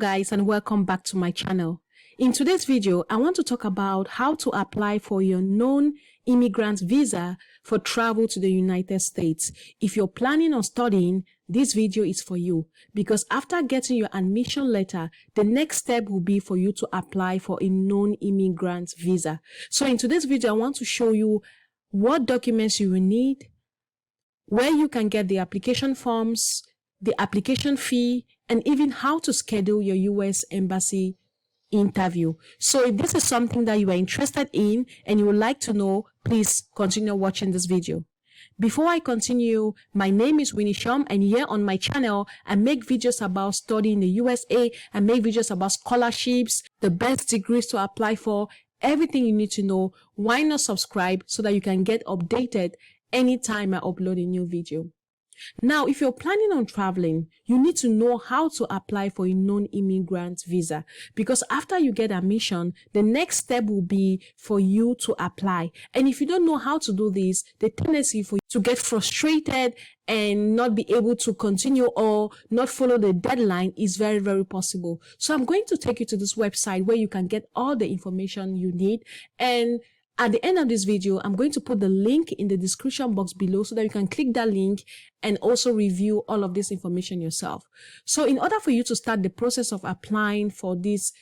Guys, and welcome back to my channel. In today's video, I want to talk about how to apply for your non-immigrant visa for travel to the United States. If you're planning on studying, this video is for you, because after getting your admission letter, the next step will be for you to apply for a non-immigrant visa. So in today's video, I want to show you what documents you will need, where you can get the application forms, the application fee, and even how to schedule your U.S. Embassy interview. So if this is something that you are interested in and you would like to know, please continue watching this video. Before I continue, my name is Winnie Shum, and here on my channel, I make videos about studying in the USA. I make videos about scholarships, the best degrees to apply for, everything you need to know. Why not subscribe so that you can get updated anytime I upload a new video? Now, if you're planning on traveling, you need to know how to apply for a non-immigrant visa, because after you get admission, the next step will be for you to apply. And if you don't know how to do this, the tendency for you to get frustrated and not be able to continue or not follow the deadline is very, very possible. So I'm going to take you to this website where you can get all the information you need. And at the end of this video, I'm going to put the link in the description box below so that you can click that link and also review all of this information yourself. So in order for you to start the process of applying for this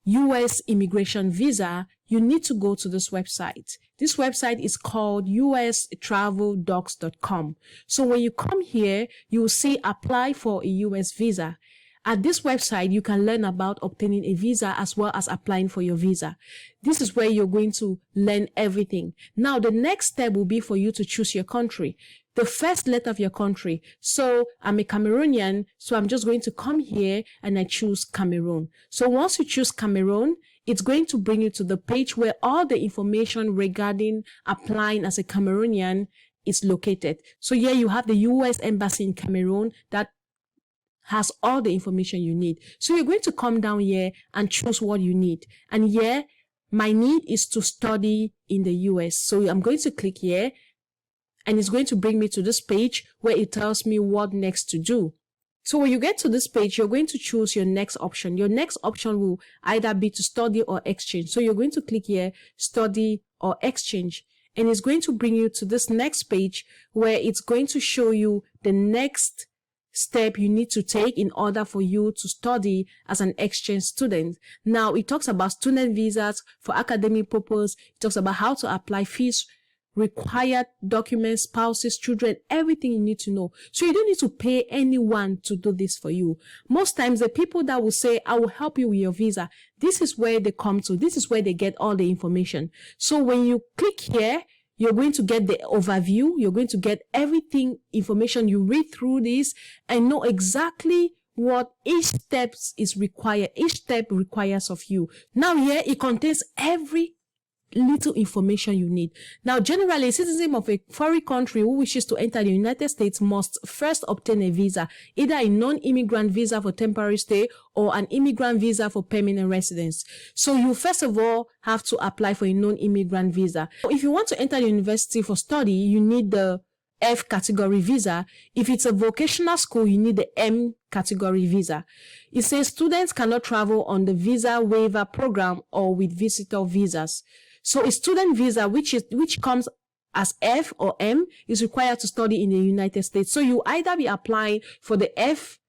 U.S. immigration visa, you need to go to this website. This website is called ustraveldocs.com. So when you come here, you will see apply for a U.S. visa. At this website, you can learn about obtaining a visa as well as applying for your visa. This is where you're going to learn everything. Now, the next step will be for you to choose your country, the first letter of your country. So I'm a Cameroonian, so I'm just going to come here and I choose Cameroon. So once you choose Cameroon, it's going to bring you to the page where all the information regarding applying as a Cameroonian is located. So here you have the U.S. Embassy in Cameroon that has all the information you need. So you're going to come down here and choose what you need. And here, my need is to study in the US. So I'm going to click here, and it's going to bring me to this page where it tells me what next to do. So when you get to this page, you're going to choose your next option. Your next option will either be to study or exchange. So you're going to click here, study or exchange. And it's going to bring you to this next page where it's going to show you the next step you need to take in order for you to study as an exchange student. Now, it talks about student visas for academic purpose. It talks about how to apply fees, required documents, spouses, children, everything you need to know. So you don't need to pay anyone to do this for you. Most times, the people that will say, I will help you with your visa, this is where they come to. This is where they get all the information. So when you click here, you're going to get the overview. You're going to get everything, information. You read through this and know exactly what each step is required. Each step requires of you. Now here, it contains every little information you need. Now, generally, a citizen of a foreign country who wishes to enter the United States must first obtain a visa, either a non-immigrant visa for temporary stay or an immigrant visa for permanent residence. So you first of all have to apply for a non-immigrant visa. If you want to enter the university for study, you need the F category visa. If it's a vocational school, you need the M category visa. It says students cannot travel on the visa waiver program or with visitor visas. So a student visa, which comes as F or M, is required to study in the United States. So you either be applying for the F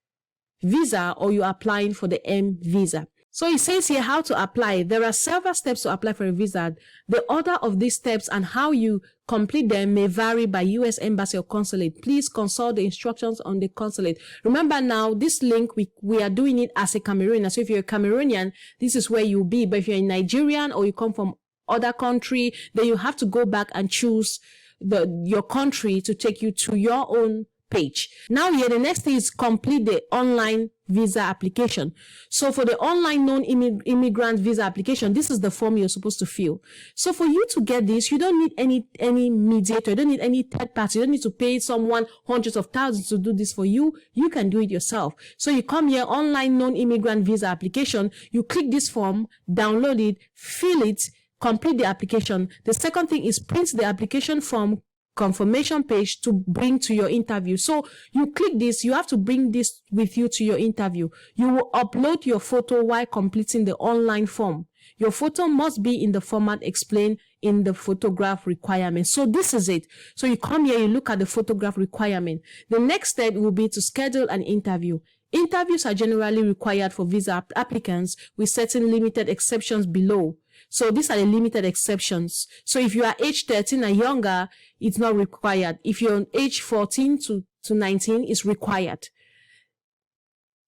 visa or you're applying for the M visa. So it says here how to apply. There are several steps to apply for a visa. The order of these steps and how you complete them may vary by U.S. Embassy or consulate. Please consult the instructions on the consulate. Remember now, this link, we are doing it as a Cameroonian. So if you're a Cameroonian, this is where you'll be. But if you're a Nigerian or you come from other country, then you have to go back and choose your country to take you to your own page. Now here, the next thing is complete the online visa application. So for the online non-immigrant visa application, this is the form you're supposed to fill. So for you to get this, you don't need any mediator, you don't need any third party, you don't need to pay someone hundreds of thousands to do this for you. You can do it yourself. So you come here, online non-immigrant visa application, you click this form, download it, fill it, complete the application. The second thing is print the application form, confirmation page to bring to your interview. So you click this, you have to bring this with you to your interview. You will upload your photo while completing the online form. Your photo must be in the format explained in the photograph requirement. So this is it. So you come here, you look at the photograph requirement. The next step will be to schedule an interview. Interviews are generally required for visa applicants with certain limited exceptions below. So these are the limited exceptions. So if you are age 13 and younger, it's not required. If you're age 14 to 19, it's required.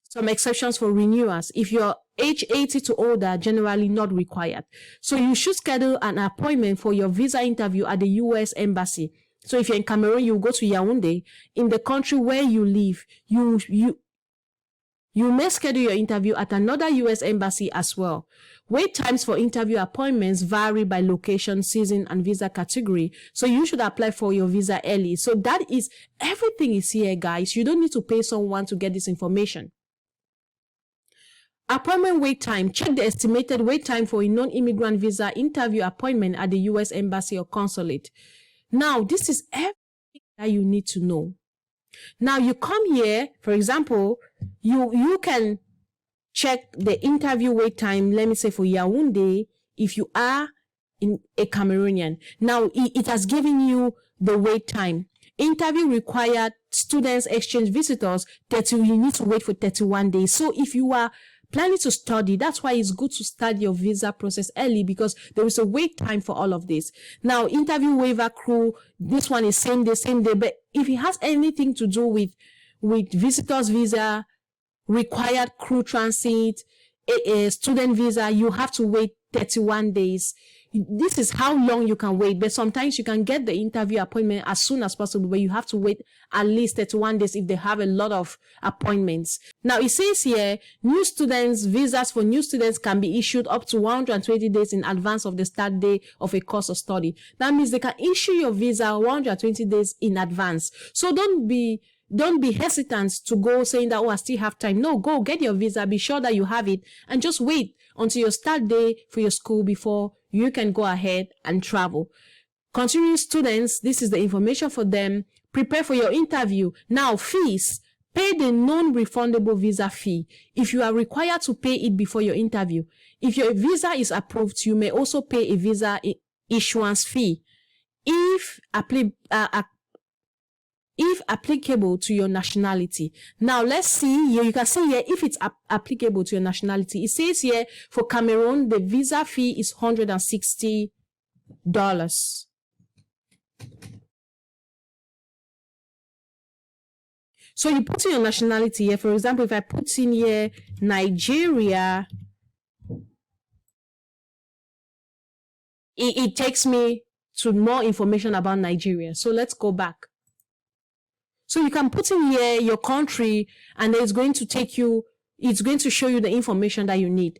Some exceptions for renewals. If you're age 80 to older, generally not required. So you should schedule an appointment for your visa interview at the U.S. Embassy. So if you're in Cameroon, you go to Yaoundé. In the country where you live, you may schedule your interview at another U.S. embassy as well. Wait times for interview appointments vary by location, season, and visa category. So you should apply for your visa early. So that is, everything is here, guys. You don't need to pay someone to get this information. Appointment wait time. Check the estimated wait time for a non-immigrant visa interview appointment at the U.S. embassy or consulate. Now, this is everything that you need to know. Now you come here, for example, you can check the interview wait time, let me say for Yaoundé, if you are in a Cameroonian. Now it has given you the wait time. Interview required students, exchange visitors, you need to wait for 31 days. So if you are planning to study, that's why it's good to start your visa process early, because there is a wait time for all of this. Now, interview waiver crew, this one is same day, but if it has anything to do with visitors visa, required crew transit, a student visa, you have to wait 31 days. This is how long you can wait, but sometimes you can get the interview appointment as soon as possible, but you have to wait at least 31 days if they have a lot of appointments. Now, it says here, new students, visas for new students can be issued up to 120 days in advance of the start day of a course of study. That means they can issue your visa 120 days in advance. So don't be hesitant to go saying that, oh, I still have time. No, go get your visa, be sure that you have it, and just wait until your start day for your school before you can go ahead and travel. Continuing students, this is the information for them. Prepare for your interview. Now, fees. Pay the non-refundable visa fee if you are required to pay it before your interview. If your visa is approved, you may also pay a visa issuance fee. If applicable to your nationality. Now, let's see here. You can see here if it's applicable to your nationality. It says here for Cameroon, the visa fee is $160. So you put in your nationality here. For example, if I put in here Nigeria, it takes me to more information about Nigeria. So let's go back. So you can put in here your country, and it's going to show you the information that you need.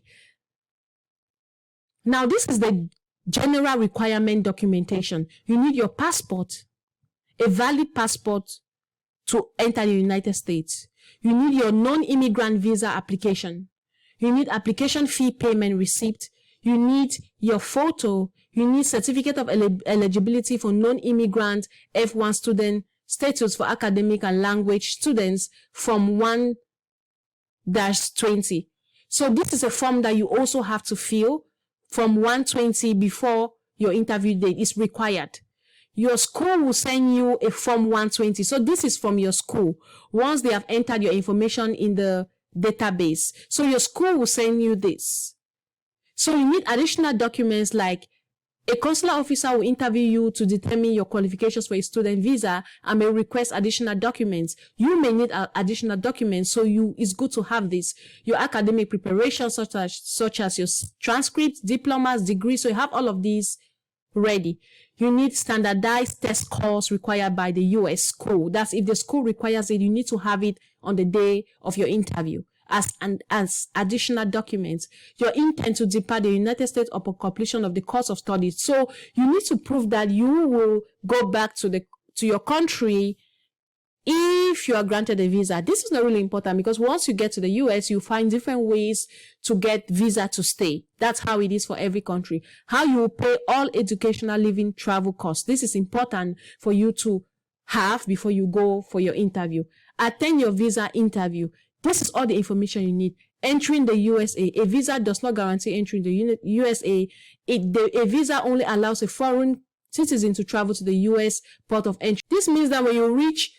Now, this is the general requirement documentation. You need your passport, a valid passport to enter the United States. You need your non-immigrant visa application. You need application fee payment receipt. You need your photo. You need certificate of eligibility for non-immigrant F1 student status for academic and language students from 1-20. So this is a form that you also have to fill from 120 before your interview date is required. Your school will send you a form 120. So this is from your school once they have entered your information in the database. So your school will send you this. So you need additional documents like a consular officer will interview you to determine your qualifications for a student visa and may request additional documents. You may need additional documents, so it's good to have this. Your academic preparation, such as your transcripts, diplomas, degrees, so you have all of these ready. You need standardized test scores required by the U.S. school. That's if the school requires it, you need to have it on the day of your interview. As additional documents, your intent to depart the United States upon completion of the course of study. So you need to prove that you will go back to your country if you are granted a visa. This is not really important because once you get to the US, you find different ways to get visa to stay. That's how it is for every country. How you will pay all educational, living, travel costs. This is important for you to have before you go for your interview. Attend your visa interview. This is all the information you need. Entering the USA. A visa does not guarantee entering the USA. A visa only allows a foreign citizen to travel to the US port of entry. This means that when you reach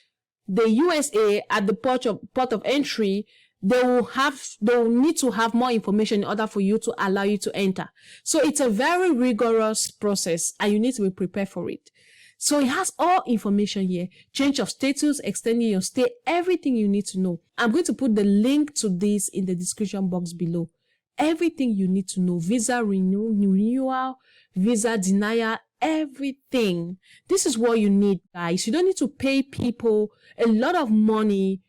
the USA at the port of entry, they will need to have more information in order for you to allow you to enter. So it's a very rigorous process and you need to be prepared for it. So it has all information here. Change of status, extending your stay, everything you need to know. I'm going to put the link to this in the description box below. Everything you need to know. Visa renewal, visa denial, everything. This is what you need, guys. You don't need to pay people a lot of money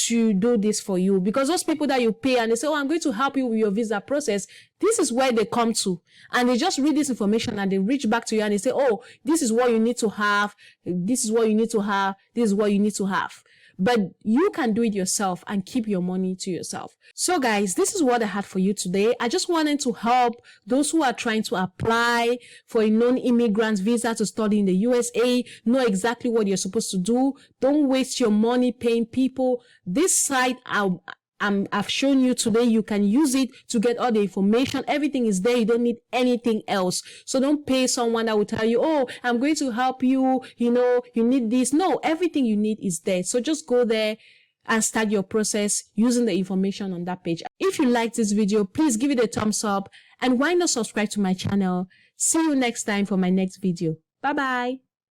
to do this for you, because those people that you pay and they say, oh, I'm going to help you with your visa process, this is where they come to and they just read this information and they reach back to you and they say, oh, this is what you need to have, this is what you need to have, this is what you need to have. But you can do it yourself and keep your money to yourself. So guys, this is what I had for you today. I just wanted to help those who are trying to apply for a non-immigrant visa to study in the USA, know exactly what you're supposed to do. Don't waste your money paying people. This site I've shown you today, you can use it to get all the information. Everything is there. You don't need anything else. So don't pay someone that will tell you, oh, I'm going to help you. You know, you need this. No, everything you need is there. So just go there and start your process using the information on that page. If you like this video, please give it a thumbs up and why not subscribe to my channel. See you next time for my next video. Bye-bye.